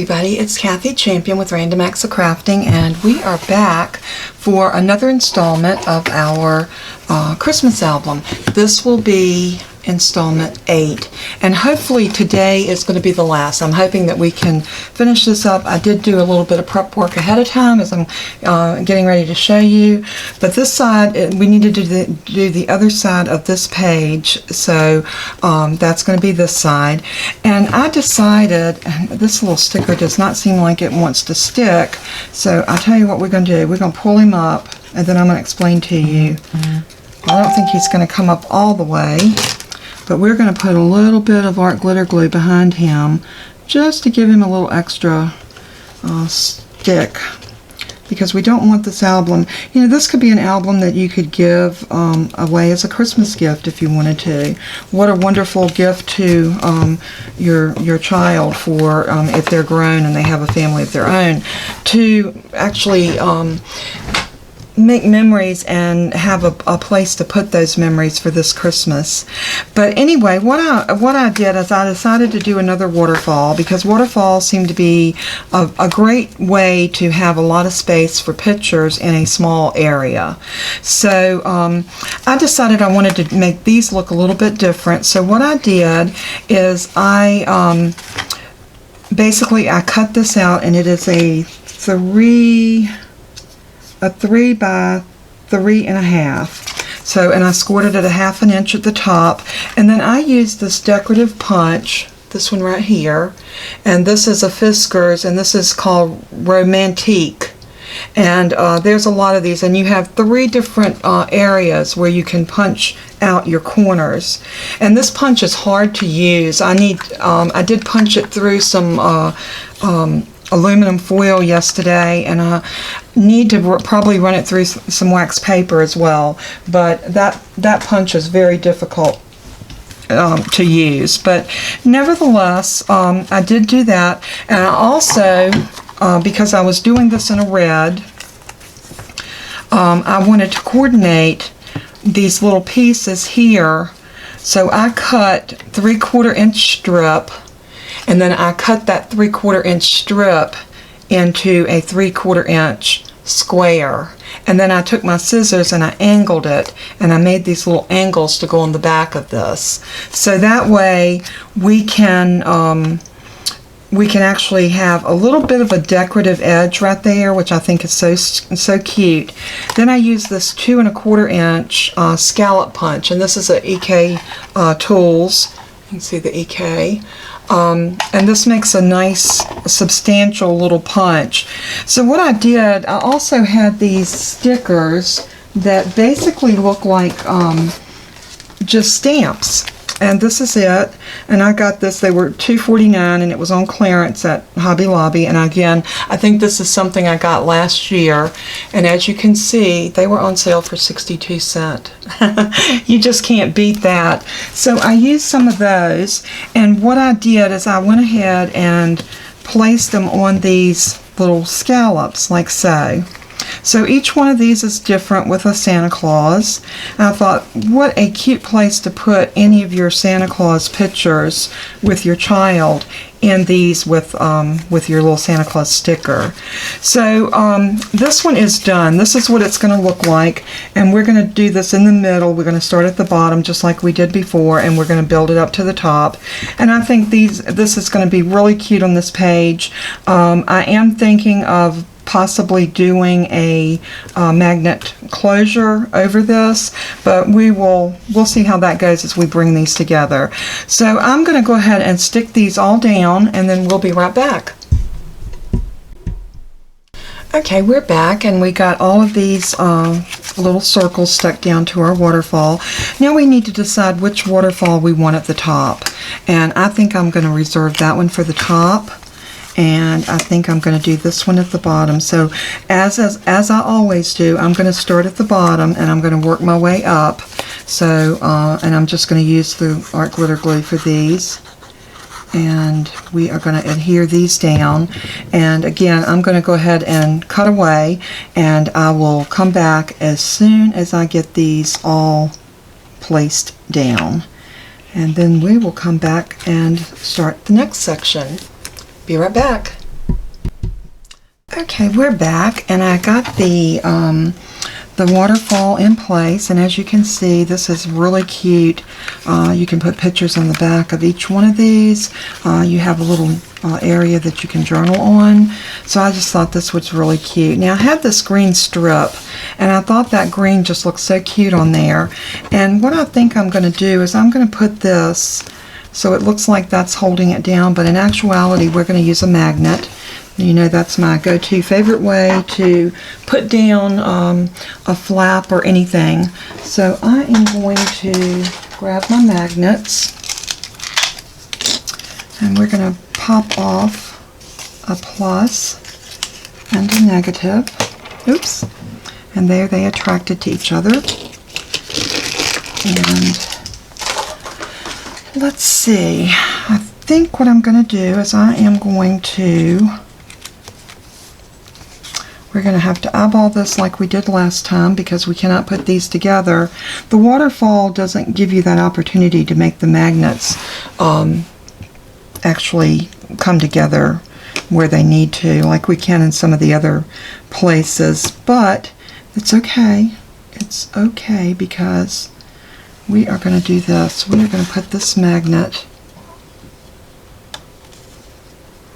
everybody, it's Kathy Champion with Random Acts of Crafting, and we are back for another installment of our Christmas album. This will be installment 8, and hopefully today is going to be the last. I'm hoping that we can finish this up. I did do a little bit of prep work ahead of time as I'm getting ready to show you, but this side, we need to do the other side of this page, so that's going to be this side. And I decided, this little sticker does not seem like it wants to stick, so I'll tell you what we're going to do. We're going to pull him up, and then I'm going to explain to you. I don't think he's going to come up all the way, but we're going to put a little bit of art glitter glue behind him just to give him a little extra stick, because we don't want this album, this could be an album that you could give away as a Christmas gift if you wanted to. What a wonderful gift to your child for if they're grown and they have a family of their own, to actually make memories and have a place to put those memories for this Christmas. But anyway, what I did is I decided to do another waterfall, because waterfalls seem to be a great way to have a lot of space for pictures in a small area. So I decided I wanted to make these look a little bit different. So what I did is basically I cut this out, and it is a 3 by 3.5. So, and I scored it at 1/2 inch at the top, and then I used this decorative punch, this one right here, and this is a Fiskars, and this is called Romantique. And there's a lot of these, and you have 3 different areas where you can punch out your corners. And this punch is hard to use. I did punch it through some aluminum foil yesterday, and I need to probably run it through some wax paper as well, but that punch is very difficult to use. But nevertheless, I did do that, and I also, because I was doing this in a red, I wanted to coordinate these little pieces here, so I cut 3/4 inch strip, and then I cut that 3/4 inch strip into a 3/4 inch square. And then I took my scissors and I angled it, and I made these little angles to go on the back of this. So that way we can actually have a little bit of a decorative edge right there, which I think is so cute. Then I use this 2 1/4 inch scallop punch, and this is a EK Tools. You can see the EK. And this makes a nice substantial little punch. So what I did, I also had these stickers that basically look like just stamps. And this is it, and I got this, they were $2.49, and it was on clearance at Hobby Lobby. And again, I think this is something I got last year, and as you can see, they were on sale for 62 cents. You just can't beat that. So I used some of those, and what I did is I went ahead and placed them on these little scallops, like so. So each one of these is different with a Santa Claus. And I thought, what a cute place to put any of your Santa Claus pictures with your child in these with your little Santa Claus sticker. So this one is done. This is what it's going to look like, and we're going to do this in the middle. We're going to start at the bottom just like we did before, and we're going to build it up to the top. And I think this is going to be really cute on this page. I am thinking of possibly doing a magnet closure over this, but we'll see how that goes as we bring these together. So I'm going to go ahead and stick these all down, and then we'll be right back. Okay, we're back, and we got all of these little circles stuck down to our waterfall. Now we need to decide which waterfall we want at the top, and I think I'm going to reserve that one for the top. And I think I'm going to do this one at the bottom. So as I always do, I'm going to start at the bottom, and I'm going to work my way up. So and I'm just going to use the art glitter glue for these, and we are going to adhere these down. And again, I'm going to go ahead and cut away, and I will come back as soon as I get these all placed down, and then we will come back and start the next section. Be right back. Okay, we're back, and I got the waterfall in place, and as you can see, this is really cute. You can put pictures on the back of each one of these. You have a little area that you can journal on, so I just thought this was really cute. Now, I had this green strip, and I thought that green just looked so cute on there, and what I think I'm going to do is I'm going to put this so it looks like that's holding it down, but in actuality, we're going to use a magnet. You know, that's my go-to favorite way to put down a flap or anything. So I am going to grab my magnets, and we're going to pop off a plus and a negative. Oops. And there they attracted to each other. And let's see. I think what I'm going to do is we're going to have to eyeball this like we did last time because we cannot put these together. The waterfall doesn't give you that opportunity to make the magnets actually come together where they need to, like we can in some of the other places. But it's okay. It's okay because we are going to do this. We are going to put this magnet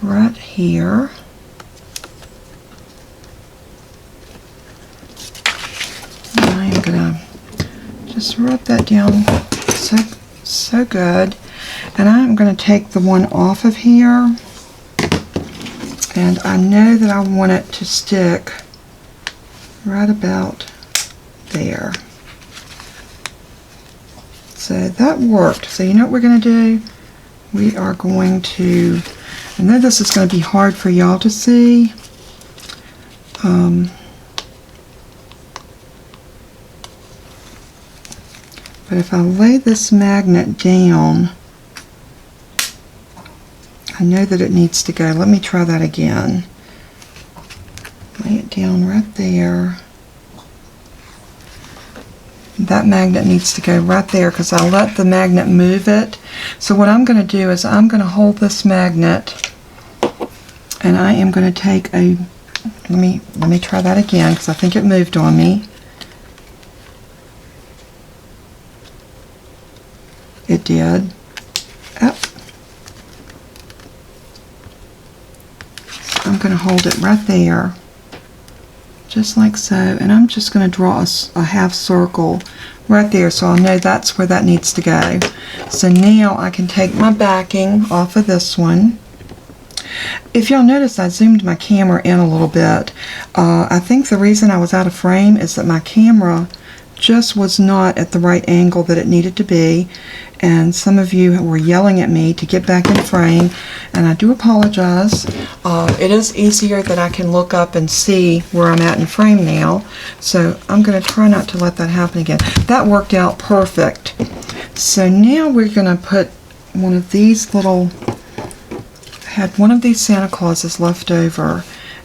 right here. I'm gonna just rub that down so good, and I'm gonna take the one off of here, and I know that I want it to stick right about there. So that worked. So you know what we're gonna do? We are going to, I know this is going to be hard for y'all to see. But if I lay this magnet down, I know that it needs to go. Let me try that again. Lay it down right there. That magnet needs to go right there because I let the magnet move it. So what I'm going to do is I'm going to hold this magnet, and I am going to take a, let me try that again because I think it moved on me. It did. Oh. So I'm going to hold it right there, just like so, and I'm just going to draw a half circle right there so I'll know that's where that needs to go. So now I can take my backing off of this one. If y'all notice, I zoomed my camera in a little bit. I think the reason I was out of frame is that my camera just was not at the right angle that it needed to be, and some of you were yelling at me to get back in frame, and I do apologize. It is easier that I can look up and see where I'm at in frame now, so I'm going to try not to let that happen again. That worked out perfect. So now we're going to put one of these little, I had one of these Santa Clauses left over,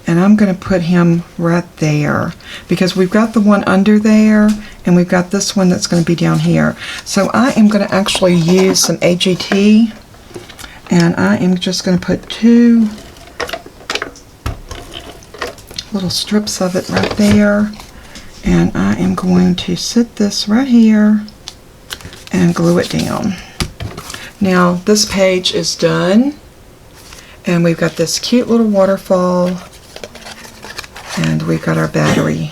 and I'm going to put him right there because we've got the one under there and we've got this one that's going to be down here. So I am going to actually use some AGT, and I am just going to put two little strips of it right there, and I am going to sit this right here and glue it down. Now this page is done, and we've got this cute little waterfall, and we've got our battery.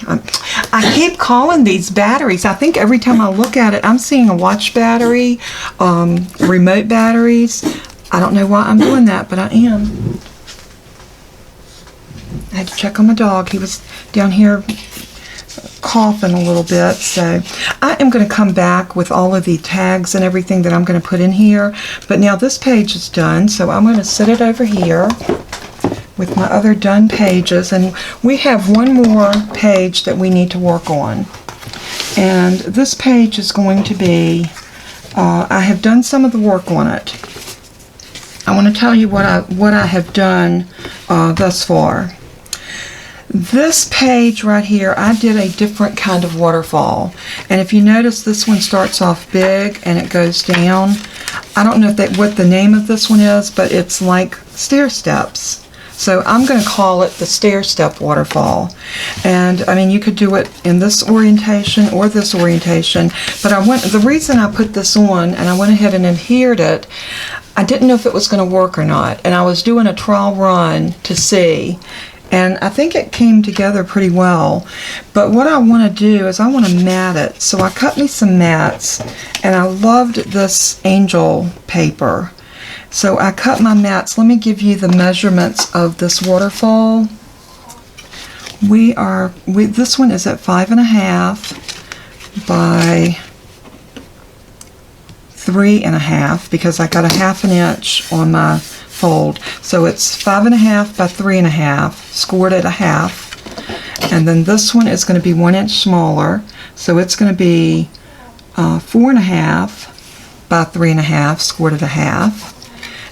I keep calling these batteries. I think every time I look at it, I'm seeing a watch battery, remote batteries. I don't know why I'm doing that, but I am. I had to check on my dog. He was down here coughing a little bit. So I am going to come back with all of the tags and everything that I'm going to put in here. But now this page is done, so I'm going to sit it over here with my other done pages, and we have one more page that we need to work on, and this page is going to be, I have done some of the work on it. I want to tell you what I have done thus far. This page right here, I did a different kind of waterfall, and if you notice, this one starts off big and it goes down. I don't know what the name of this one is, but it's like stair steps. So I'm going to call it the stair step waterfall. And I mean, you could do it in this orientation or this orientation, but the reason I put this on and I went ahead and adhered it, I didn't know if it was going to work or not, and I was doing a trial run to see, and I think it came together pretty well. But what I want to do is I want to mat it. So I cut me some mats, and I loved this angel paper. So I cut my mats. Let me give you the measurements of this waterfall. This one is at 5.5 by 3.5 because I got a 1/2 inch on my fold. So it's 5.5 by 3.5, scored at 1/2. And then this one is going to be 1 inch smaller. So it's going to be 4.5 by 3.5, scored at 1/2.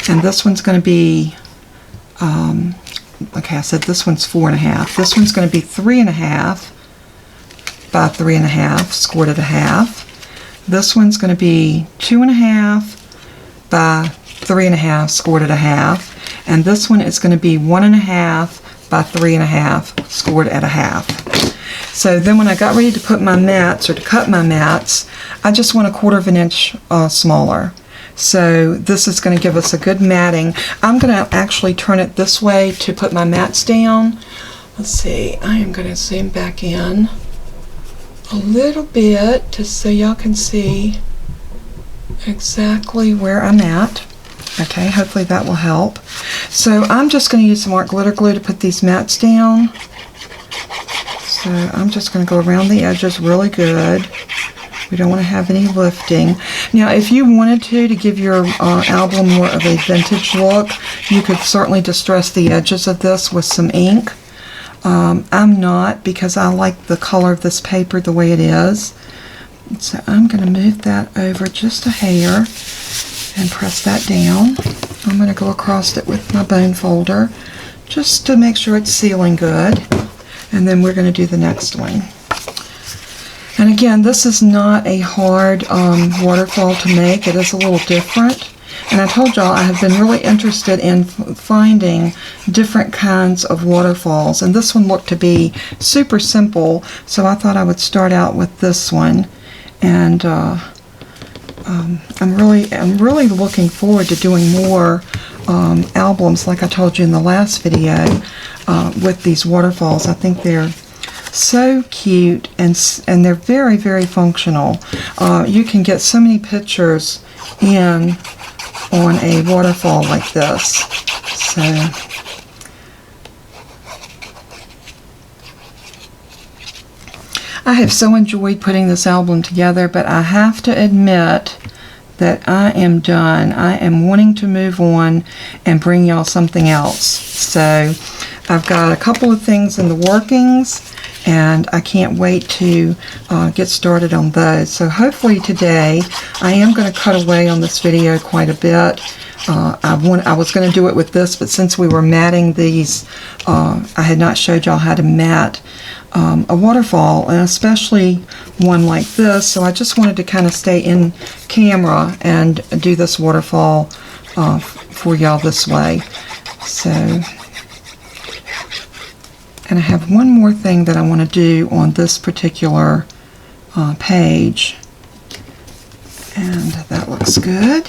And this one's going to be, okay, I said this one's 4.5. This one's going to be 3.5 by 3.5, scored at 1/2. This one's going to be 2.5 by 3.5, scored at 1/2. And this one is going to be 1.5 by 3.5, scored at 1/2. So then when I got ready to put my mats, or to cut my mats, I just went 1/4 inch smaller. So this is going to give us a good matting. I'm going to actually turn it this way to put my mats down. Let's see, I am going to zoom back in a little bit just so y'all can see exactly where I'm at. Okay, hopefully that will help. So I'm just going to use some art glitter glue to put these mats down. So I'm just going to go around the edges really good. We don't want to have any lifting. Now, if you wanted to give your album more of a vintage look, you could certainly distress the edges of this with some ink. I'm not, because I like the color of this paper the way it is. So I'm going to move that over just a hair and press that down. I'm going to go across it with my bone folder just to make sure it's sealing good. And then we're going to do the next one. And again, this is not a hard waterfall to make. It is a little different. And I told y'all I have been really interested in finding different kinds of waterfalls. And this one looked to be super simple, so I thought I would start out with this one. And I'm really looking forward to doing more albums, like I told you in the last video, with these waterfalls. I think they're so cute, and they're very, very functional. You can get so many pictures in on a waterfall like this. So I have so enjoyed putting this album together, but I have to admit that I am done. I am wanting to move on and bring y'all something else. So I've got a couple of things in the workings, and I can't wait to get started on those. So hopefully today, I am going to cut away on this video quite a bit. I was going to do it with this, but since we were matting these, I had not showed y'all how to mat a waterfall, and especially one like this, so I just wanted to kind of stay in camera and do this waterfall for y'all this way. So, and I have one more thing that I want to do on this particular page, and that looks good.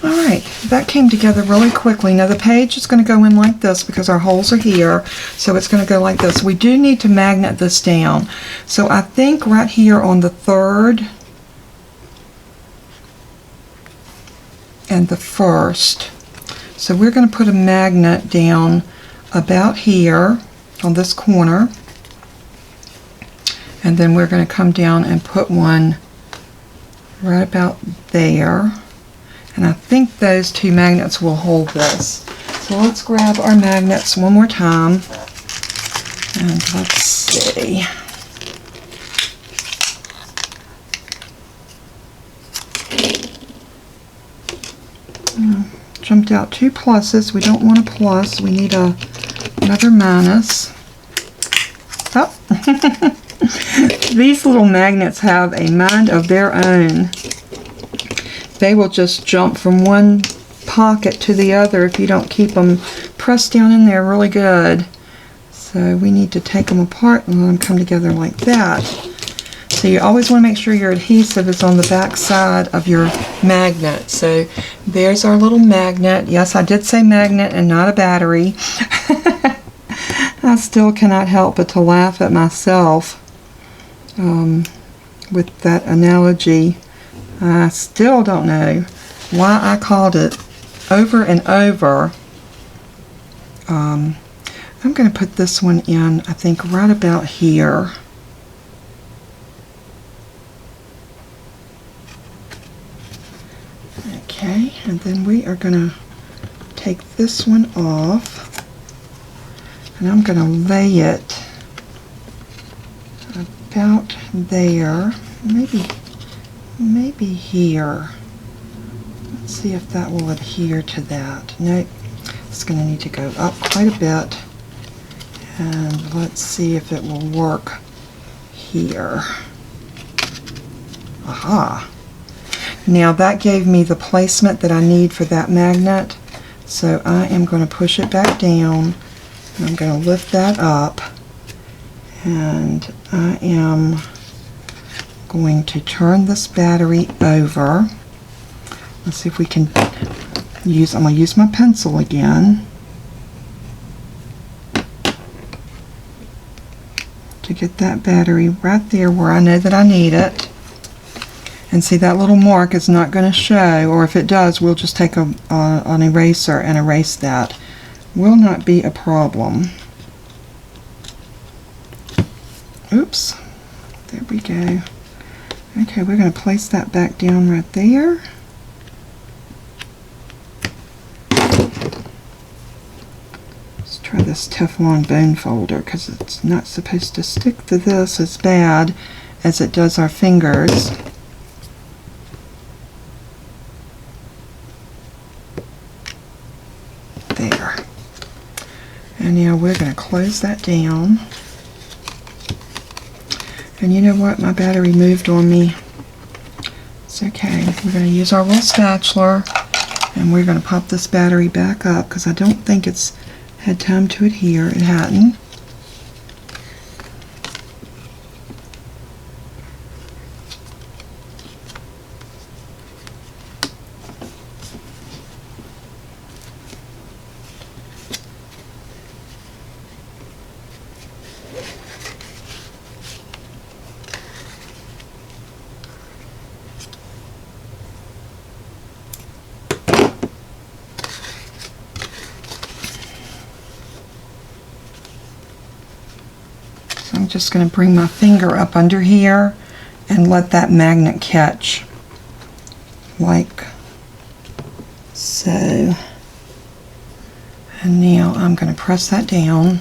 Alright, that came together really quickly. Now the page is going to go in like this because our holes are here, so it's going to go like this. We do need to magnet this down. So I think right here on the third and the first, so we're going to put a magnet down about here on this corner, and then we're going to come down and put one right about there. And I think those two magnets will hold this. So let's grab our magnets one more time. And let's see. Jumped out two pluses. We don't want a plus. We need another minus. Oh. These little magnets have a mind of their own. They will just jump from one pocket to the other if you don't keep them pressed down in there really good. So we need to take them apart and let them come together like that. So you always want to make sure your adhesive is on the back side of your magnet. So there's our little magnet. Yes, I did say magnet and not a battery. I still cannot help but to laugh at myself with that analogy. I still don't know why I called it over and over. I'm going to put this one in, I think, right about here. Okay, and then we are going to take this one off, and I'm going to lay it about there, maybe here. Let's see if that will adhere to that. Nope, it's going to need to go up quite a bit, and let's see if it will work here. Aha! Now that gave me the placement that I need for that magnet, so I am going to push it back down, and I'm going to lift that up, and I am going to turn this battery over. Let's see if we can I'm going to use my pencil again to get that battery right there where I know that I need it. And see, that little mark is not going to show, or if it does, we'll just take an eraser and erase that. Will not be a problem. Oops. There we go. Okay, we're going to place that back down right there. Let's try this Teflon bone folder, because it's not supposed to stick to this as bad as it does our fingers. There. And now we're going to close that down. And you know what? My battery moved on me. It's okay. We're going to use our little spatula, and we're going to pop this battery back up, because I don't think it's had time to adhere. It hadn't. I'm just going to bring my finger up under here and let that magnet catch, like so. And now I'm going to press that down,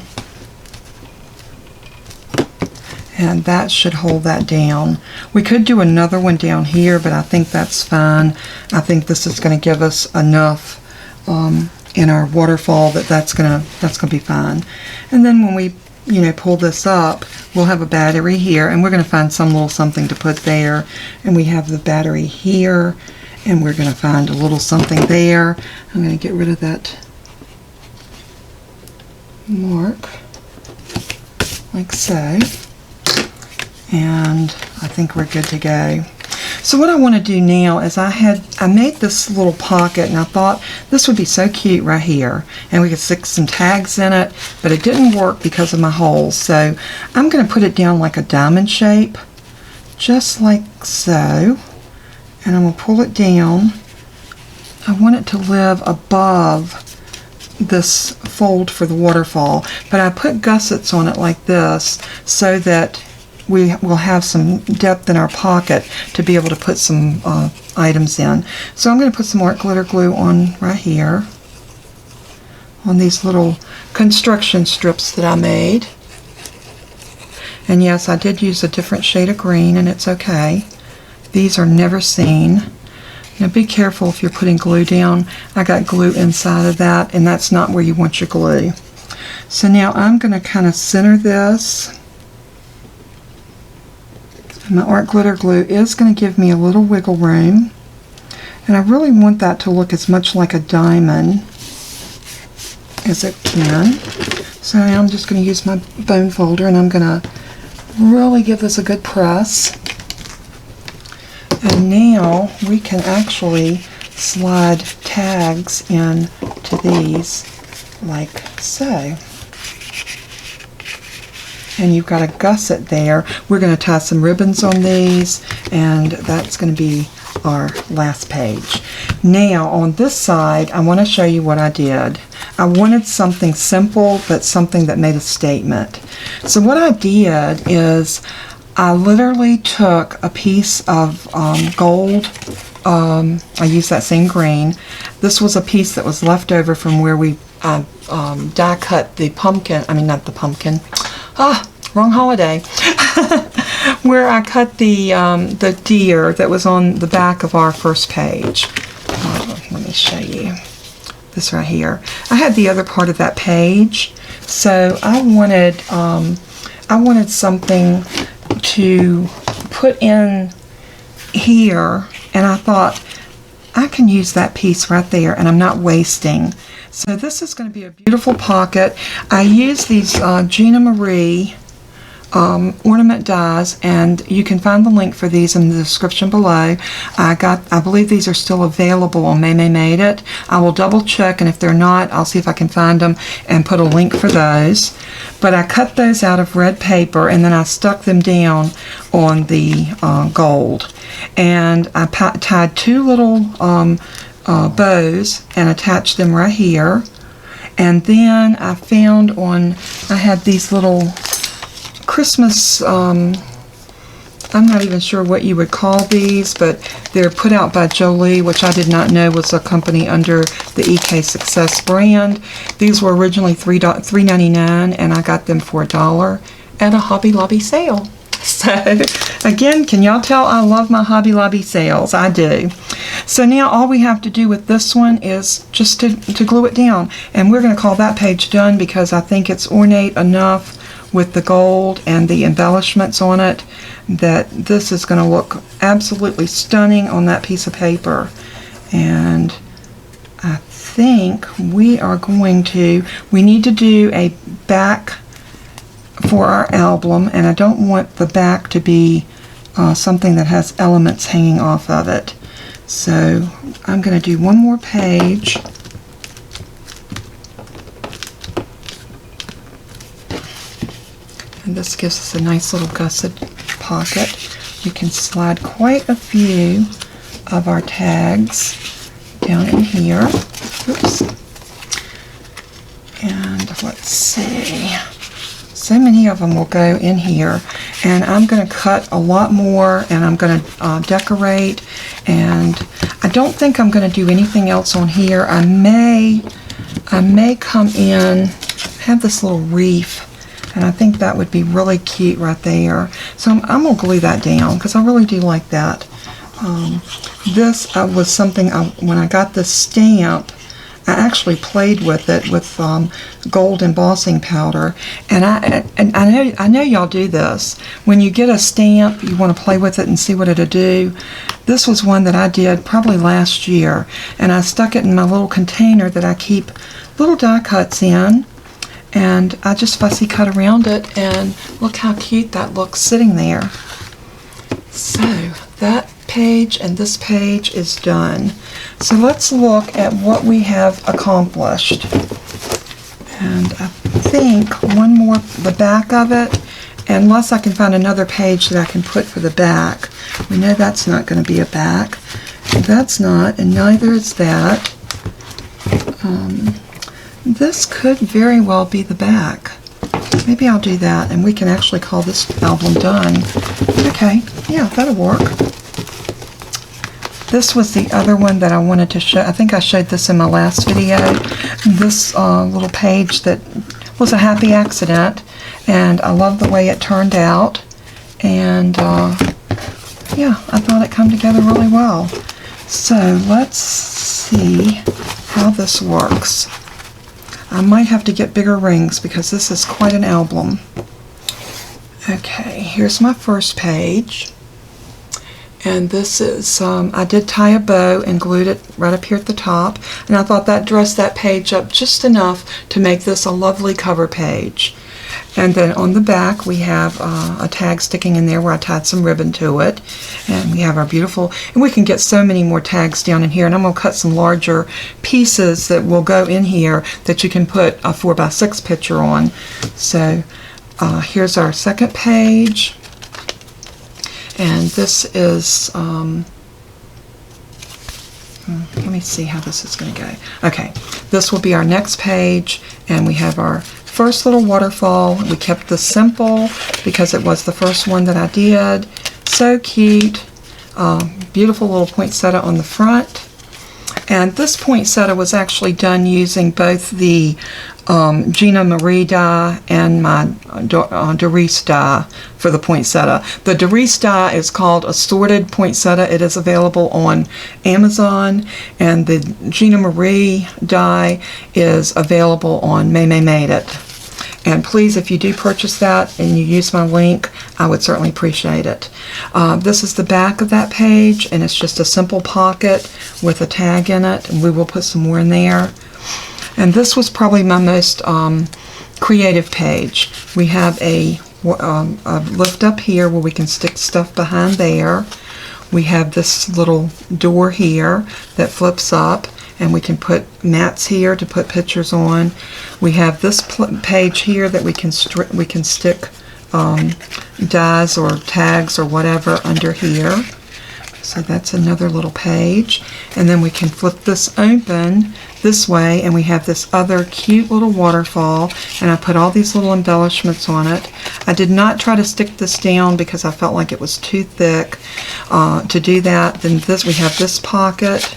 and that should hold that down. We could do another one down here, but I think that's fine. I think this is going to give us enough in our waterfall that's going to be fine. And then when we pull this up, we'll have a battery here, and we're going to find some little something to put there, and we have the battery here, and we're going to find a little something there. I'm going to get rid of that mark like so, and I think we're good to go. So what I want to do now is I made this little pocket, and I thought this would be so cute right here, and we could stick some tags in it, but it didn't work because of my holes. So I'm going to put it down like a diamond shape, just like so, and I'm going to pull it down. I want it to live above this fold for the waterfall, but I put gussets on it like this so that we will have some depth in our pocket to be able to put some items in. So I'm going to put some art glitter glue on right here on these little construction strips that I made. And yes, I did use a different shade of green, and it's okay. These are never seen. Now be careful if you're putting glue down. I got glue inside of that, and that's not where you want your glue. So now I'm going to kind of center this. My art glitter glue is going to give me a little wiggle room. And I really want that to look as much like a diamond as it can. So now I'm just going to use my bone folder and I'm going to really give this a good press. And now we can actually slide tags into these like so. And you've got a gusset there. We're going to tie some ribbons on these, and that's going to be our last page. Now on this side, I want to show you what I did. I wanted something simple, but something that made a statement. So what I did is I literally took a piece of gold. I used that same green. This was a piece that was left over from where we die cut the pumpkin. I mean, not the pumpkin. Wrong holiday. Where I cut the deer that was on the back of our first page. Let me show you this right here. I had the other part of that page, so I wanted something to put in here, and I thought I can use that piece right there, and I'm not wasting. So this is going to be a beautiful pocket. I use these Gina Marie ornament dies, and you can find the link for these in the description below. I believe these are still available on May Made It. I will double check, and if they're not, I'll see if I can find them and put a link for those. But I cut those out of red paper, and then I stuck them down on the gold. And I tied two little bows and attached them right here. And then I found I had these little Christmas, I'm not even sure what you would call these, but they're put out by Jolie, which I did not know was a company under the EK Success brand. These were originally $3.99, and I got them for $1 at a Hobby Lobby sale. So, again, can y'all tell I love my Hobby Lobby sales? I do. So now all we have to do with this one is just to glue it down. And we're going to call that page done because I think it's ornate enough with the gold and the embellishments on it that this is going to look absolutely stunning on that piece of paper. And I think we need to do a back for our album, and I don't want the back to be something that has elements hanging off of it. So I'm going to do one more page. And this gives us a nice little gusset pocket. You can slide quite a few of our tags down in here. Oops. And let's see. So many of them will go in here. And I'm going to cut a lot more, and I'm going to decorate. And I don't think I'm going to do anything else on here. I may come in, have this little reef. And I think that would be really cute right there. So I'm going to glue that down because I really do like that. This was something, when I got this stamp, I actually played with it with gold embossing powder. And I know y'all do this. When you get a stamp, you want to play with it and see what it'll do. This was one that I did probably last year. And I stuck it in my little container that I keep little die cuts in. And I just fussy cut around it, and look how cute that looks sitting there. So that page and this page is done. So let's look at what we have accomplished. And I think one more, the back of it, unless I can find another page that I can put for the back. We know that's not going to be a back. That's not, and neither is that. This could very well be the back. Maybe I'll do that, and we can actually call this album done. Okay, yeah, that'll work. This was the other one that I wanted to show. I think I showed this in my last video. This little page that was a happy accident, and I love the way it turned out. And yeah, I thought it came together really well. So let's see how this works. I might have to get bigger rings because this is quite an album. Okay, here's my first page. And this is, I did tie a bow and glued it right up here at the top, and I thought that dressed that page up just enough to make this a lovely cover page. And then on the back we have a tag sticking in there where I tied some ribbon to it, and we have our beautiful, and we can get so many more tags down in here, and I'm going to cut some larger pieces that will go in here that you can put a 4x6 picture on. So here's our second page. And this is, let me see how this is going to go. Okay, this will be our next page, and we have our first little waterfall. We kept this simple because it was the first one that I did. So cute. Beautiful little poinsettia on the front. And this poinsettia was actually done using both the Gina Marie die and my Doris die for the poinsettia. The Doris die is called Assorted Poinsettia. It is available on Amazon, and the Gina Marie die is available on May Made It. And please, if you do purchase that and you use my link, I would certainly appreciate it. This is the back of that page, and it's just a simple pocket with a tag in it, and we will put some more in there. And this was probably my most creative page. We have a lift up here where we can stick stuff behind there. We have this little door here that flips up, and we can put mats here to put pictures on. We have this page here that we can stick dies or tags or whatever under here. So that's another little page. And then we can flip this open this way, and we have this other cute little waterfall, and I put all these little embellishments on it. I did not try to stick this down because I felt like it was too thick to do that. Then we have this pocket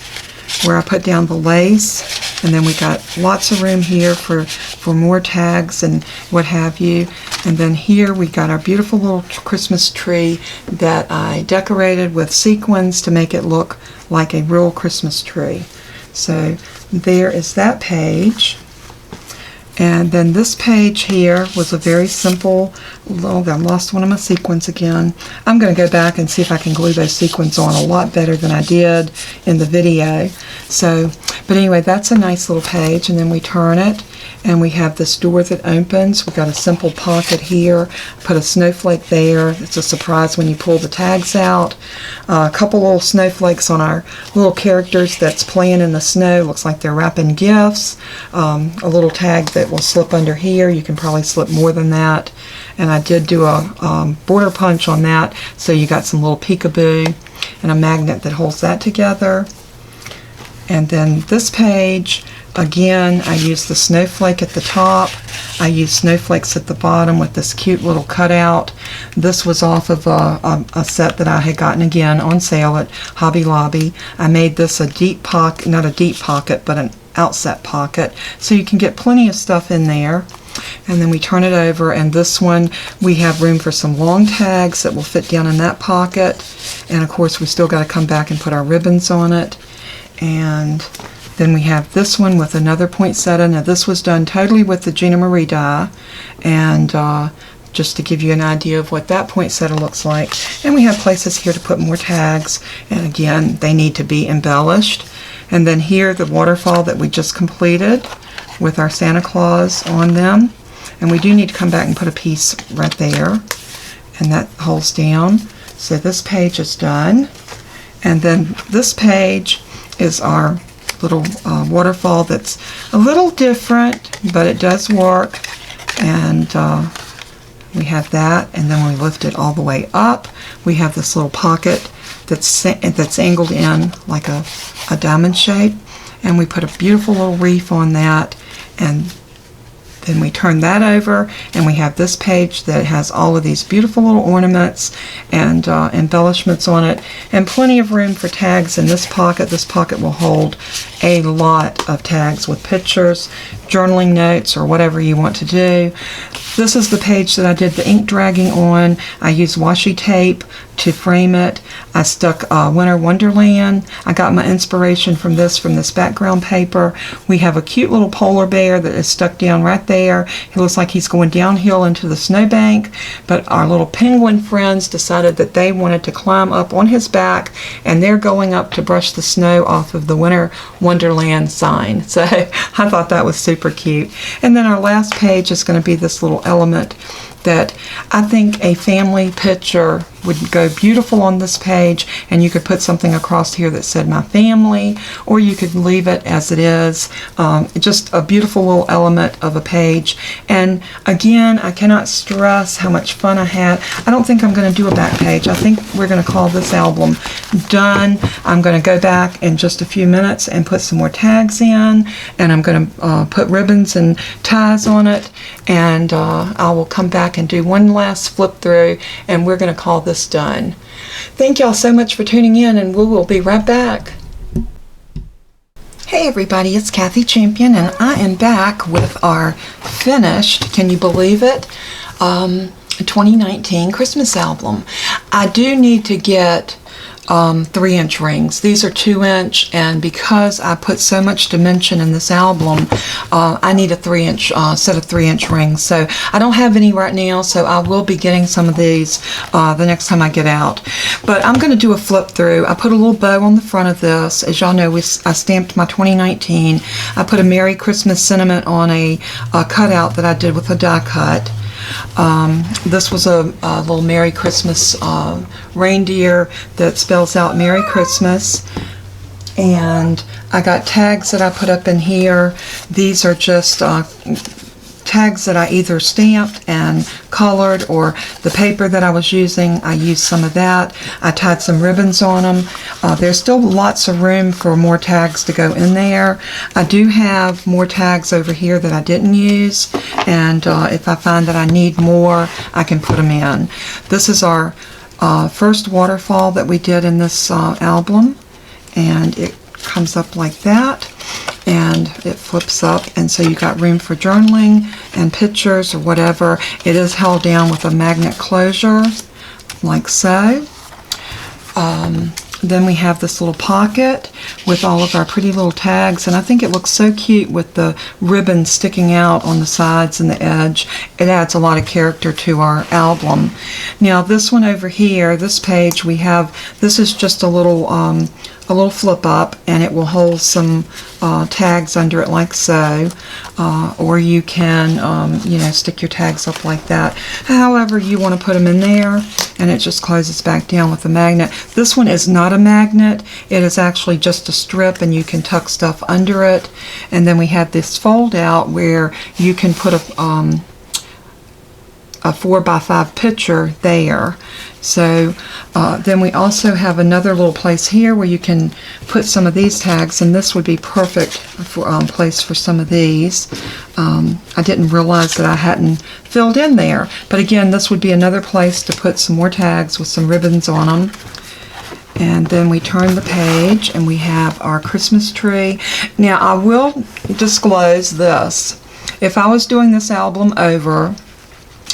where I put down the lace, and then we got lots of room here for more tags and what have you. And then here we got our beautiful little Christmas tree that I decorated with sequins to make it look like a real Christmas tree. So there is that page. And then this page here was a very simple, oh, I lost one of my sequins again. I'm going to go back and see if I can glue those sequins on a lot better than I did in the video. So, but anyway, that's a nice little page, and then we turn it, and we have this door that opens. We've got a simple pocket here. Put a snowflake there. It's a surprise when you pull the tags out. A couple little snowflakes on our little characters that's playing in the snow. Looks like they're wrapping gifts. A little tag that will slip under here. You can probably slip more than that. And I did do a border punch on that, so you got some little peekaboo and a magnet that holds that together. And then this page, again, I used the snowflake at the top. I used snowflakes at the bottom with this cute little cutout. This was off of a set that I had gotten again on sale at Hobby Lobby. I made this a deep pocket, not a deep pocket, but an outset pocket, so you can get plenty of stuff in there. And then we turn it over, and this one we have room for some long tags that will fit down in that pocket. And of course we still got to come back and put our ribbons on it. And then we have this one with another poinsettia. Now this was done totally with the Gina Marie die, and just to give you an idea of what that poinsettia looks like. And we have places here to put more tags, and again, they need to be embellished. And then here, the waterfall that we just completed with our Santa Claus on them. And we do need to come back and put a piece right there, and that holds down. So this page is done. And then this page is our little waterfall that's a little different, but it does work. And we have that, and then when we lift it all the way up, we have this little pocket that's angled in like a diamond shape, and we put a beautiful little wreath on that. And then we turn that over, and we have this page that has all of these beautiful little ornaments and embellishments on it, and plenty of room for tags in this pocket. This pocket will hold a lot of tags with pictures, journaling notes, or whatever you want to do. This is the page that I did the ink dragging on. I used washi tape to frame it. I stuck Winter Wonderland. I got my inspiration from this background paper. We have a cute little polar bear that is stuck down right there. He looks like he's going downhill into the snowbank, but our little penguin friends decided that they wanted to climb up on his back, and they're going up to brush the snow off of the Winter Wonderland sign. So I thought that was super cute. And then our last page is going to be this little element that I think a family picture would go beautiful on this page, and you could put something across here that said my family, or you could leave it as it is. Just a beautiful little element of a page. And again, I cannot stress how much fun I had. I don't think I'm going to do a back page. I think we're going to call this album done. I'm going to go back in just a few minutes and put some more tags in, and I'm going to put ribbons and ties on it, and I will come back and do one last flip through, and we're going to call this done. Thank y'all so much for tuning in, and we will be right back. Hey everybody, it's Kathy Champion, and I am back with our finished, can you believe it, 2019 Christmas album. I do need to get 3-inch rings. These are 2-inch, and because I put so much dimension in this album, I need a 3-inch set of 3-inch rings. So I don't have any right now, so I will be getting some of these the next time I get out. But I'm going to do a flip through. I put a little bow on the front of this. As y'all know, I stamped my 2019. I put a Merry Christmas sentiment on a cutout that I did with a die cut. This was a little Merry Christmas reindeer that spells out Merry Christmas. And I got tags that I put up in here. These are just tags that I either stamped and colored, or the paper that I was using, I used some of that. I tied some ribbons on them. There's still lots of room for more tags to go in there. I do have more tags over here that I didn't use, and if I find that I need more, I can put them in. This is our first waterfall that we did in this album, and it comes up like that, and it flips up, and so you got room for journaling and pictures or whatever. It is held down with a magnet closure like so. Then we have this little pocket with all of our pretty little tags, and I think it looks so cute with the ribbon sticking out on the sides and the edge. It adds a lot of character to our album. Now this one over here, this page, we have, this is just a little flip up, and it will hold some tags under it like so, or you can you know, stick your tags up like that. However you want to put them in there, and it just closes back down with a magnet. This one is not a magnet, it is actually just a strip, and you can tuck stuff under it. And then we have this fold out where you can put a 4x5 picture there. So then we also have another little place here where you can put some of these tags, and this would be perfect for place for some of these. I didn't realize that I hadn't filled in there, but again, this would be another place to put some more tags with some ribbons on them. And then we turn the page, and we have our Christmas tree. Now I will disclose this. If I was doing this album over,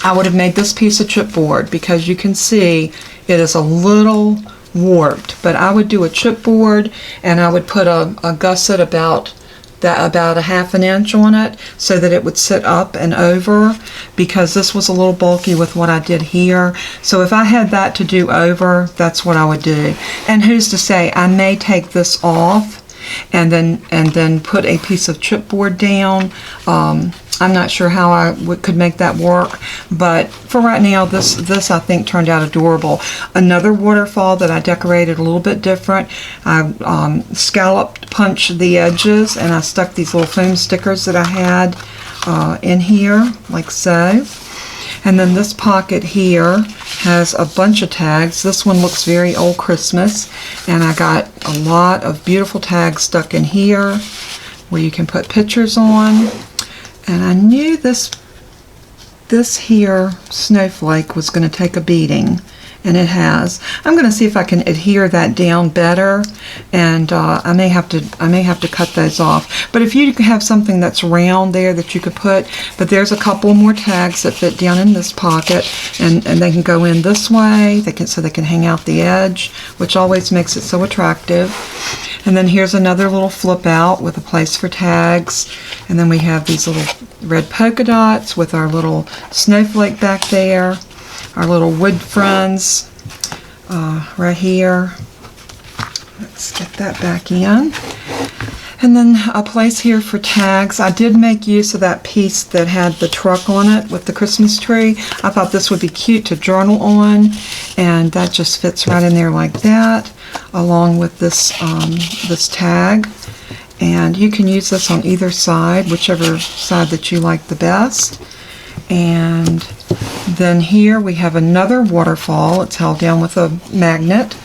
I would have made this piece of chipboard, because you can see it is a little warped. But I would do a chipboard, and I would put a gusset about a half an inch on it so that it would sit up and over, because this was a little bulky with what I did here. So if I had that to do over, that's what I would do. And who's to say, I may take this off and then put a piece of chipboard down. I'm not sure how I could make that work, but for right now, this I think turned out adorable. Another waterfall that I decorated a little bit different. I scalloped punched the edges, and I stuck these little foam stickers that I had in here, like so. And then this pocket here has a bunch of tags. This one looks very old Christmas, and I got a lot of beautiful tags stuck in here where you can put pictures on. And I knew this here snowflake was going to take a beating, and it has. I'm going to see if I can adhere that down better, and I may have to cut those off. But if you have something that's round there that you could put, but there's a couple more tags that fit down in this pocket, and they can go in this way. So they can hang out the edge, which always makes it so attractive. And then here's another little flip out with a place for tags, and then we have these little red polka dots with our little snowflake back there, our little wood friends right here. Let's get that back in. And then a place here for tags. I did make use of that piece that had the truck on it with the Christmas tree. I thought this would be cute to journal on, and that just fits right in there like that, along with this this tag. And you can use this on either side, whichever side that you like the best. And then here we have another waterfall. It's held down with a magnet.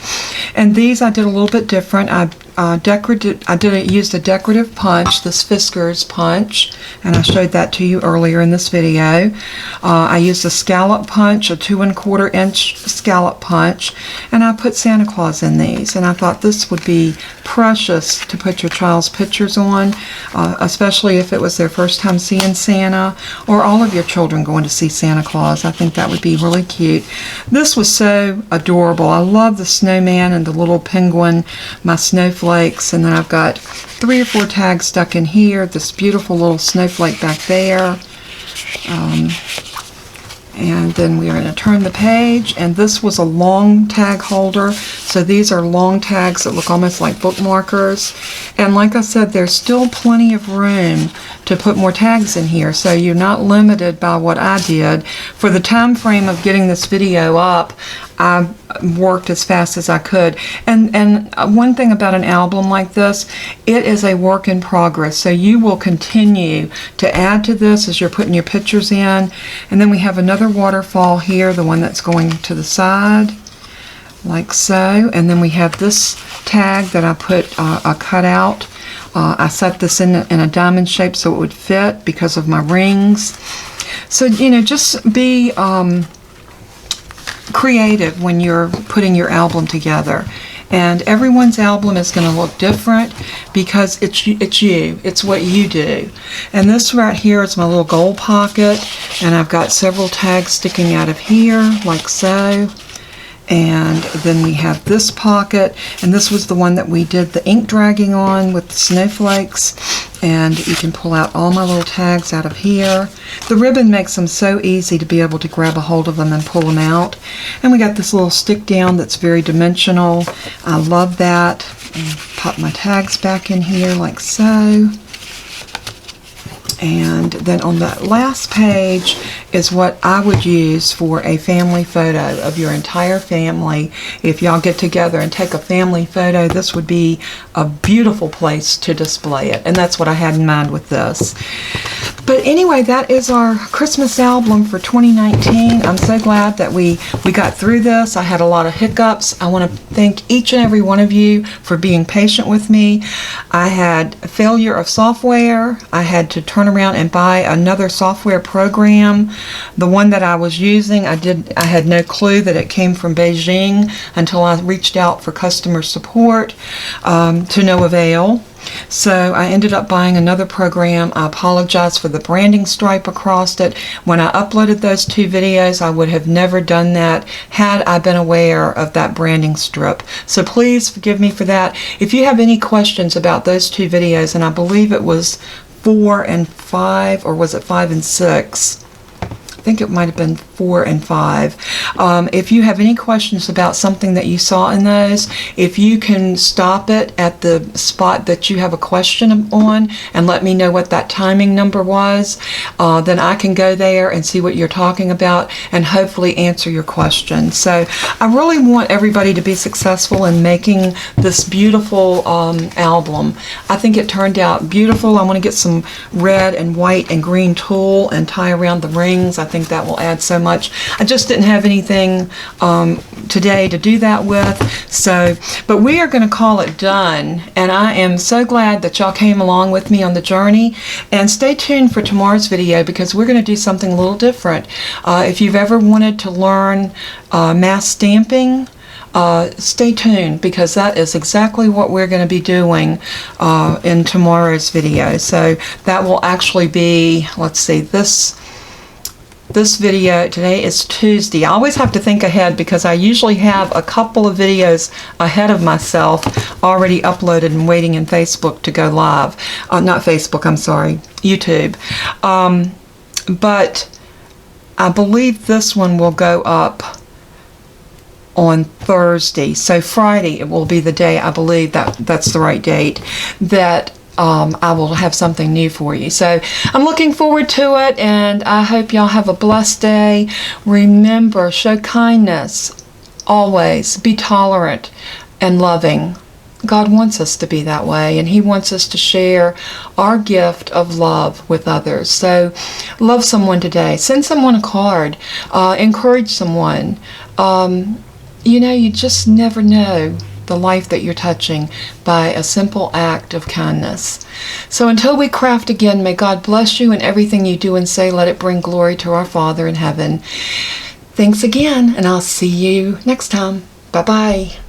And these I did a little bit different. I used a decorative punch, this Fisker's punch, and I showed that to you earlier in this video. I used a scallop punch, a 2 1/4 inch scallop punch, and I put Santa Claus in these. And I thought this would be precious to put your child's pictures on, especially if it was their first time seeing Santa, or all of your children going to see Santa Claus. I think that would be really cute. This was so adorable. I love the snowman and the little penguin, my snowflakes, and then I've got 3 or 4 tags stuck in here, this beautiful little snowflake back there. And then we are going to turn the page, and this was a long tag holder, so these are long tags that look almost like bookmarkers. And like I said, there's still plenty of room to put more tags in here, so you're not limited by what I did. For the time frame of getting this video up, I worked as fast as I could. And one thing about an album like this, it is a work in progress, so you will continue to add to this as you're putting your pictures in. And then we have another waterfall here, the one that's going to the side, like so. And then we have this tag that I put a cutout. I set this in a diamond shape so it would fit because of my rings. So, you know, just be creative when you're putting your album together. And everyone's album is going to look different because it's you. It's what you do. And this right here is my little gold pocket, and I've got several tags sticking out of here, like so. And then we have this pocket, and this was the one that we did the ink dragging on with the snowflakes. And you can pull out all my little tags out of here. The ribbon makes them so easy to be able to grab a hold of them and pull them out. And we got this little stick down that's very dimensional. I love that. And pop my tags back in here like so. And then on that last page is what I would use for a family photo of your entire family. If y'all get together and take a family photo, this would be a beautiful place to display it. And that's what I had in mind with this. But anyway, that is our Christmas album for 2019. I'm so glad that we got through this. I had a lot of hiccups. I want to thank each and every one of you for being patient with me. I had a failure of software. I had to turn around and buy another software program. The one that I was using, I had no clue that it came from Beijing until I reached out for customer support, to no avail. So I ended up buying another program. I apologize for the branding stripe across it. When I uploaded those 2 videos, I would have never done that had I been aware of that branding strip. So please forgive me for that. If you have any questions about those 2 videos, and I believe it was 4 and 5, or was it 5 and 6? I think it might have been 4 and 5. If you have any questions about something that you saw in those, if you can stop it at the spot that you have a question on and let me know what that timing number was, then I can go there and see what you're talking about and hopefully answer your question. So I really want everybody to be successful in making this beautiful album. I think it turned out beautiful. I want to get some red and white and green tulle and tie around the rings. I think that will add so much. I just didn't have anything today to do that with. So, but we are going to call it done. And I am so glad that y'all came along with me on the journey. And stay tuned for tomorrow's video because we're going to do something a little different. If you've ever wanted to learn mass stamping, stay tuned because that is exactly what we're going to be doing in tomorrow's video. So that will actually be, let's see, this video, today is Tuesday. I always have to think ahead because I usually have a couple of videos ahead of myself already uploaded and waiting in Facebook to go live. Not Facebook, I'm sorry, YouTube. But I believe this one will go up on Thursday. So Friday, it will be the day, I believe that's the right date, that I will have something new for you. So I'm looking forward to it, and I hope y'all have a blessed day. Remember, show kindness, always be tolerant and loving. God wants us to be that way, and He wants us to share our gift of love with others. So love someone today. Send someone a card. Encourage someone. You know, you just never know the life that you're touching by a simple act of kindness. So until we craft again, may God bless you in everything you do and say. Let it bring glory to our Father in heaven. Thanks again, and I'll see you next time. Bye-bye.